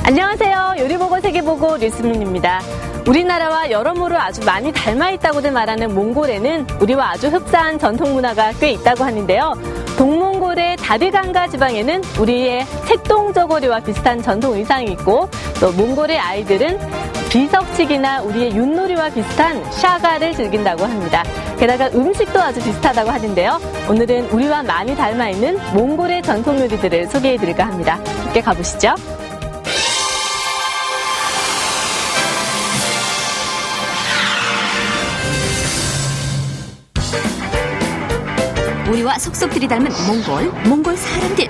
안녕하세요. 요리보고 세계보고 류수민입니다. 우리나라와 여러모로 아주 많이 닮아있다고들 말하는 몽골에는 우리와 아주 흡사한 전통문화가 꽤 있다고 하는데요. 동몽골의 다르강가 지방에는 우리의 색동저고리와 비슷한 전통 의상이 있고, 또 몽골의 아이들은 비석치기나 우리의 윷놀이와 비슷한 샤가를 즐긴다고 합니다. 게다가 음식도 아주 비슷하다고 하는데요. 오늘은 우리와 많이 닮아있는 몽골의 전통 요리들을 소개해드릴까 합니다. 함께 가보시죠. 우리와 속속들이 닮은 몽골 사람들.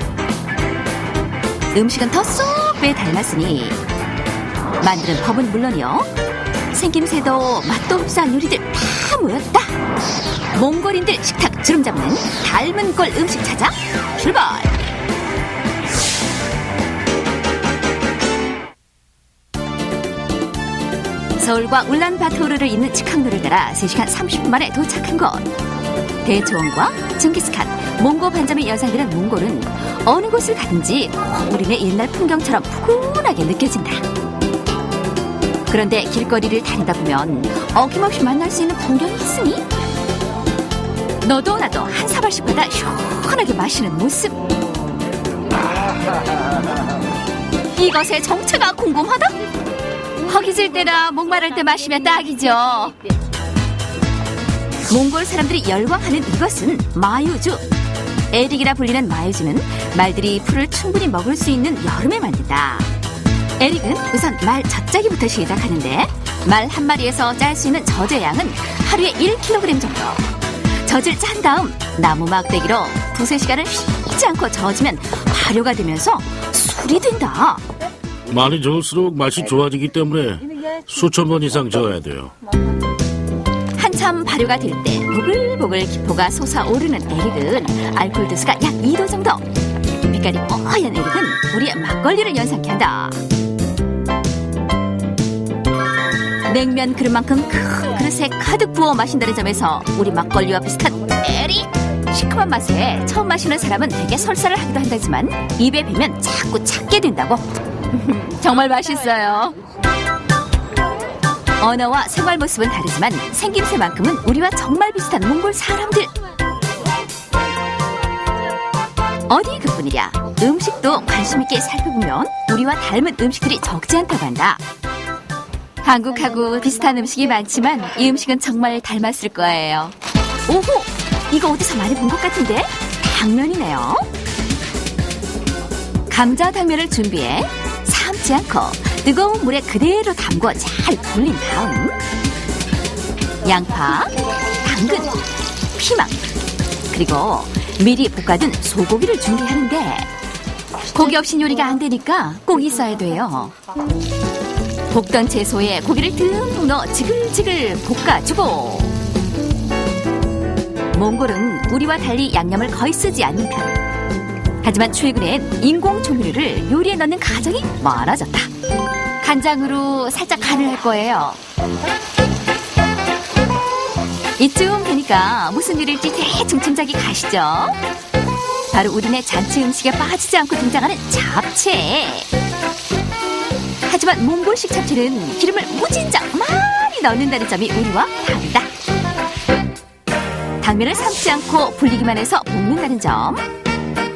음식은 더 쏙 배 닮았으니 만드는 법은 물론이요, 생김새도 맛도 흡사한 요리들 다 모였다. 몽골인들 식탁 주름 잡는 닮은 꼴 음식 찾아 출발! 서울과 울란바토르를 잇는 직항로를 따라 3시간 30분 만에 도착한 곳. 대초원과 징기스칸, 몽고 반점이 연상되는 몽골은 어느 곳을 가든지 우리네 옛날 풍경처럼 푸근하게 느껴진다. 그런데 길거리를 다니다 보면 어김없이 만날 수 있는 풍경이 있으니 너도 나도 한 사발씩 받아 시원하게 마시는 모습. 이것의 정체가 궁금하다? 허기질 때나 목마를 때 마시면 딱이죠. 몽골 사람들이 열광하는 이것은 마요주. 에릭이라 불리는 마요주는 말들이 풀을 충분히 먹을 수 있는 여름에 만든다. 에릭은 우선 말 젖짜기부터 시작하는데, 말 한 마리에서 짤 수 있는 젖의 양은 하루에 1kg 정도. 젖을 짠 다음 나무 막대기로 2-3시간을 쉬지 않고 저으면 발효가 되면서 술이 된다. 많이 저을수록 맛이 좋아지기 때문에 수천 번 이상 저어야 돼요. 한참 발효가 될 때 보글보글 기포가 솟아오르는 에릭은 알코올 도수가 약 2도 정도. 빛깔이 뽀얀 에릭은 우리의 막걸리를 연상케 한다. 냉면 그릇만큼 큰 그릇에 가득 부어 마신다는 점에서 우리 막걸리와 비슷한 에릭! 시큼한 맛에 처음 마시는 사람은 되게 설사를 하기도 한다지만 입에 비면 자꾸 찾게 된다고. 정말 맛있어요. 언어와 생활 모습은 다르지만 생김새만큼은 우리와 정말 비슷한 몽골 사람들. 어디 그뿐이랴, 음식도 관심 있게 살펴보면 우리와 닮은 음식들이 적지 않다고 한다. 한국하고 비슷한 음식이 많지만 이 음식은 정말 닮았을 거예요. 오호! 이거 어디서 많이 본 것 같은데? 당면이네요. 감자 당면을 준비해 삶지 않고 뜨거운 물에 그대로 담궈 잘 불린 다음 양파, 당근, 피망, 그리고 미리 볶아둔 소고기를 준비하는데, 고기 없인 요리가 안 되니까 꼭 있어야 돼요. 볶던 채소에 고기를 듬뿍 넣어 지글지글 볶아주고, 몽골은 우리와 달리 양념을 거의 쓰지 않는 편. 하지만 최근엔 인공 조미료를 요리에 넣는 가정이 많아졌다. 간장으로 살짝 간을 할 거예요. 이쯤 되니까 무슨 요리일지 대충 짐작이 가시죠? 바로 우리네 잔치 음식에 빠지지 않고 등장하는 잡채. 하지만 몽골식 잡채는 기름을 무진장 많이 넣는다는 점이 우리와 다르다. 당면을 삶지 않고 불리기만 해서 볶는다는 점,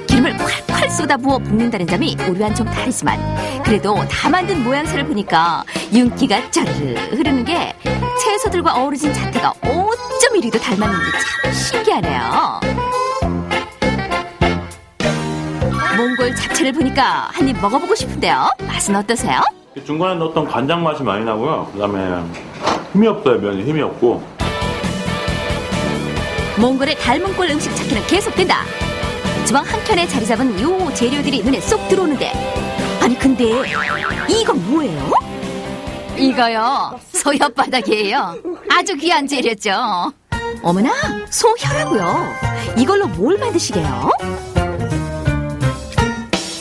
기름을 콸콸 쏟아부어 볶는다는 점이 우리와는 좀 다르지만 그래도 다 만든 모양새를 보니까 윤기가 짜르르 흐르는 게 채소들과 어우러진 자태가 5.1도 닮았는지 참 신기하네요. 몽골 잡채를 보니까 한 입 먹어보고 싶은데요. 맛은 어떠세요? 중간에 넣었던 간장 맛이 많이 나고요. 그 다음에 힘이 없어요. 면이 힘이 없고. 몽골의 닮은 꼴 음식 찾기는 계속된다. 주방 한켠에 자리 잡은 요 재료들이 눈에 쏙 들어오는데, 아니 근데 이건 뭐예요? 이거요, 소혓바닥이에요. 아주 귀한 재료죠. 어머나, 소혀라고요. 이걸로 뭘 만드시게요?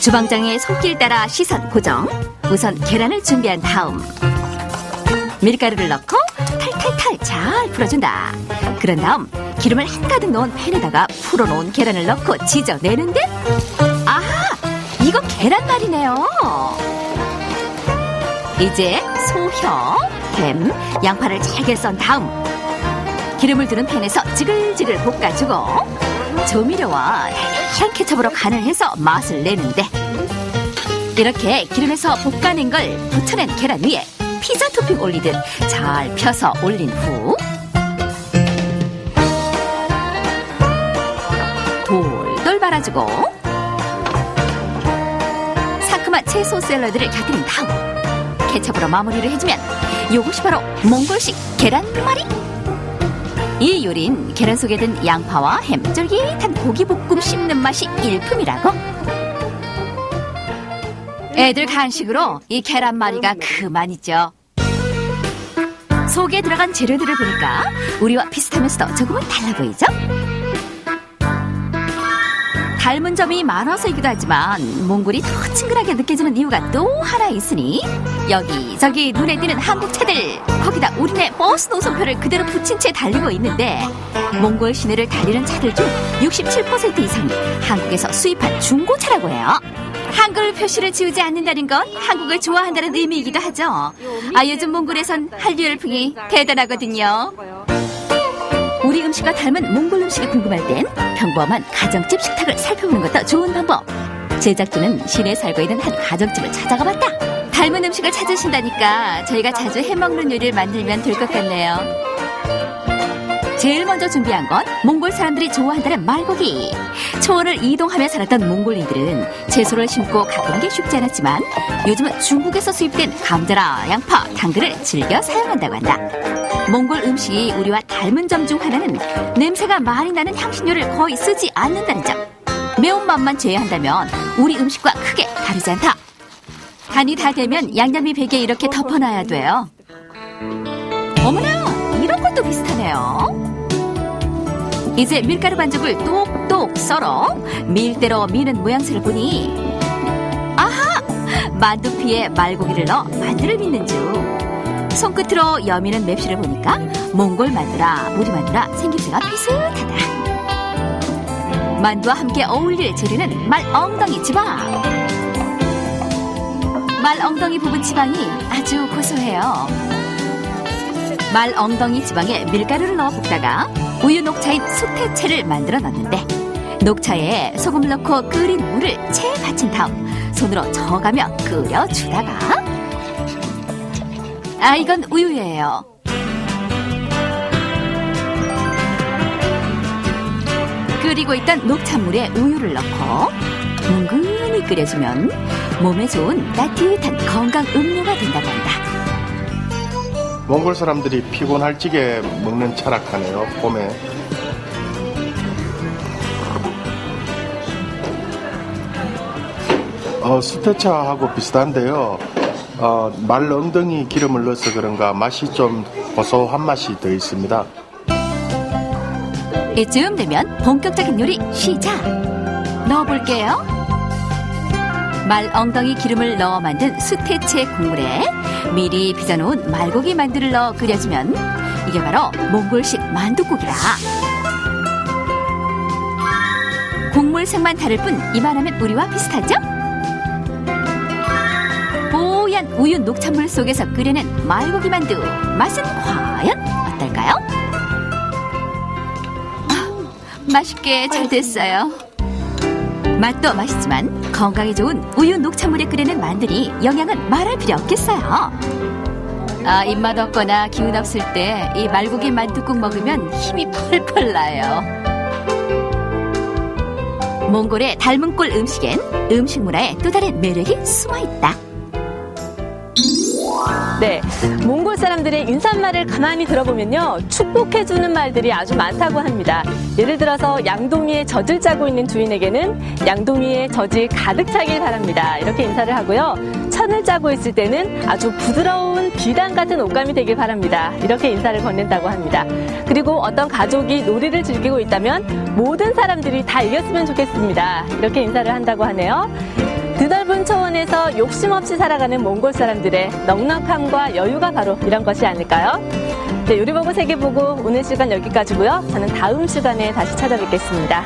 주방장의 손길 따라 시선 고정. 우선 계란을 준비한 다음 밀가루를 넣고 탈탈탈 잘 풀어준다. 그런 다음 기름을 한가득 넣은 팬에다가 풀어놓은 계란을 넣고 지져내는데, 아하! 이거 계란말이네요. 이제 소혀, 햄, 양파를 잘게 썬 다음 기름을 두른 팬에서 지글지글 볶아주고 조미료와 달달한 케첩으로 간을 해서 맛을 내는데 이렇게 기름에서 볶아낸 걸 부쳐낸 계란 위에 피자 토핑 올리듯 잘 펴서 올린 후 돌돌 말아주고 상큼한 채소 샐러드를 곁들인 다음 케첩으로 마무리를 해주면 이것이 바로 몽골식 계란말이. 이 요리는 계란 속에 든 양파와 햄, 쫄깃한 고기볶음 씹는 맛이 일품이라고. 애들 간식으로 이 계란말이가 그만이죠. 속에 들어간 재료들을 보니까 우리와 비슷하면서도 조금은 달라 보이죠? 닮은 점이 많아서이기도 하지만 몽골이 더 친근하게 느껴지는 이유가 또 하나 있으니 여기저기 눈에 띄는 한국 차들, 거기다 우리네 버스 노선표를 그대로 붙인 채 달리고 있는데 몽골 시내를 달리는 차들 중 67% 이상이 한국에서 수입한 중고차라고 해요. 한글 표시를 지우지 않는다는 건 한국을 좋아한다는 의미이기도 하죠. 요즘 몽골에선 한류 열풍이 대단하거든요. 우리 음식과 닮은 몽골 음식이 궁금할 땐 평범한 가정집 식탁을 살펴보는 것도 좋은 방법. 제작진은 시내에 살고 있는 한 가정집을 찾아가 봤다. 닮은 음식을 찾으신다니까 저희가 자주 해먹는 요리를 만들면 될 것 같네요. 제일 먼저 준비한 건 몽골 사람들이 좋아한다는 말고기. 초원을 이동하며 살았던 몽골인들은 채소를 심고 가꾸는 게 쉽지 않았지만 요즘은 중국에서 수입된 감자나 양파, 당근을 즐겨 사용한다고 한다. 몽골 음식이 우리와 닮은 점 중 하나는 냄새가 많이 나는 향신료를 거의 쓰지 않는다는 점. 매운맛만 제외한다면 우리 음식과 크게 다르지 않다. 간이 다 되면 양념이 베개에 이렇게 덮어놔야 돼요. 어머나, 이런 것도 비슷하네요. 이제 밀가루 반죽을 똑똑 썰어 밀대로 미는 모양새를 보니 아하! 만두피에 말고기를 넣어 만두를 빚는 중. 손끝으로 여미는 맵시를 보니까 몽골 만두라 우리 만두라 생김새가 비슷하다. 만두와 함께 어울릴 재료는 말 엉덩이 지방. 말 엉덩이 부분 지방이 아주 고소해요. 말 엉덩이 지방에 밀가루를 넣어 볶다가 우유 녹차인 수태채를 만들어 넣는데 녹차에 소금을 넣고 끓인 물을 채 받친 다음 손으로 저어가며 끓여주다가 이건 우유예요. 끓이고 있던 녹차물에 우유를 넣고 뭉근히 끓여주면 몸에 좋은 따뜻한 건강 음료가 된다고 한다. 몽골 사람들이 피곤할 적에 먹는 차락하네요. 봄에. 수태차하고 비슷한데요. 말 엉덩이 기름을 넣어서 그런가 맛이 좀 고소한 맛이 더 있습니다. 이쯤 되면 본격적인 요리 시작! 넣어볼게요. 말 엉덩이 기름을 넣어 만든 수태채 국물에 미리 빚어놓은 말고기 만두를 넣어 끓여주면 이게 바로 몽골식 만두국이라. 국물 색만 다를 뿐 이만하면 우리와 비슷하죠? 뽀얀 우유 녹찬물 속에서 끓여낸 말고기 만두 맛은 과연 어떨까요? 맛있게 잘 됐어요. 맛도 맛있지만 건강에 좋은 우유 녹차물에 끓이는 만두니 영양은 말할 필요 없겠어요. 입맛 없거나 기운 없을 때 이 말고기 만두국 먹으면 힘이 펄펄 나요. 몽골의 닮은 꼴 음식엔 음식 문화에 또 다른 매력이 숨어있다. 네, 몽골 사람들의 인사말을 가만히 들어보면요, 축복해주는 말들이 아주 많다고 합니다. 예를 들어서 양동이에 젖을 짜고 있는 주인에게는 양동이에 젖이 가득 차길 바랍니다. 이렇게 인사를 하고요. 천을 짜고 있을 때는 아주 부드러운 비단 같은 옷감이 되길 바랍니다. 이렇게 인사를 건넨다고 합니다. 그리고 어떤 가족이 놀이를 즐기고 있다면 모든 사람들이 다 이겼으면 좋겠습니다. 이렇게 인사를 한다고 하네요. 드넓은 초원에서 욕심 없이 살아가는 몽골 사람들의 넉넉함과 여유가 바로 이런 것이 아닐까요? 네, 요리보고 세계보고 오늘 시간 여기까지고요. 저는 다음 시간에 다시 찾아뵙겠습니다.